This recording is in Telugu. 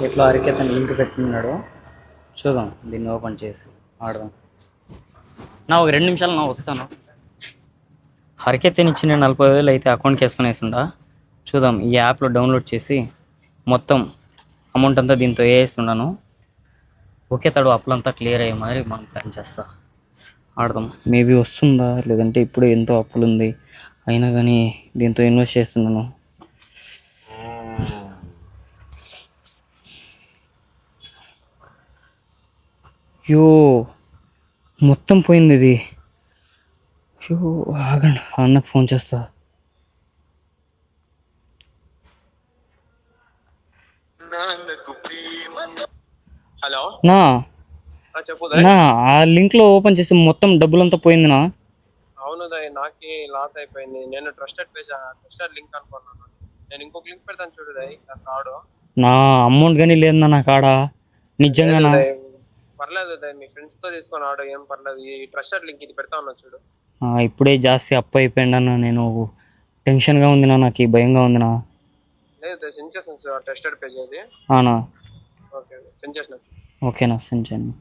ఇట్లా అరికేతను లింక్ పెట్టుకున్నాడు. చూద్దాం దీన్ని ఓపెన్ చేసి ఆడదాం. నా ఒక 2 నిమిషాలు నా వస్తాను. హరికెత్తని ఇచ్చిన 40,000 అయితే అకౌంట్కి వేసుకుని వేస్తుండా. చూద్దాం ఈ యాప్లో డౌన్లోడ్ చేసి మొత్తం అమౌంట్ అంతా దీంతో వేస్తున్నాను. ఓకే తడు అప్పులంతా క్లియర్ అయ్యే మరి మనం ప్లాన్ చేస్తా. ఆడదాం. మేబీ వస్తుందా లేదంటే ఇప్పుడు ఎంతో అప్పులు ఉంది అయినా కానీ దీంతో ఇన్వెస్ట్ చేస్తున్నాను. యో మొత్తం పోయింది ఇది. యో ఆగండి, అన్నకు ఫోన్ చేస్తా. హలో నా చెప్పు. నా ఆ లింక్లో ఓపెన్ చేసి మొత్తం డబ్బులంతా పోయిందినా. అవును దయ్, నాకి లాస్ అయిపోయింది. నేను ట్రస్టెడ్ లింక్ అనుకున్నాను. నేను ఇంకొక లింక్ పెడతాను చూడు దయ్, కార్డు. నా అమౌంట్ కానీ లేదన్నా నా కాడ నిజంగానా. పర్లేదు దయ్, మీ ఫ్రెండ్స్ తో తీసుకొని ఆడు, ఏం పర్లేదు. ఈ ట్రస్టెడ్ లింక్ ఇది పెడతా ఉన్నా చూడు. ఇప్పుడే జాస్తి అప్పు అయిపోయింది అన్న. నేను టెన్షన్గా ఉందినా, నాకు భయంగా ఉందినా. లేదు సెండ్ చేస్తాను ట్రస్టెడ్ పేజ్ అది. అవునా, ఓకే సెండ్ చేసిన. ఓకేనా, సెండ్ చేయండి.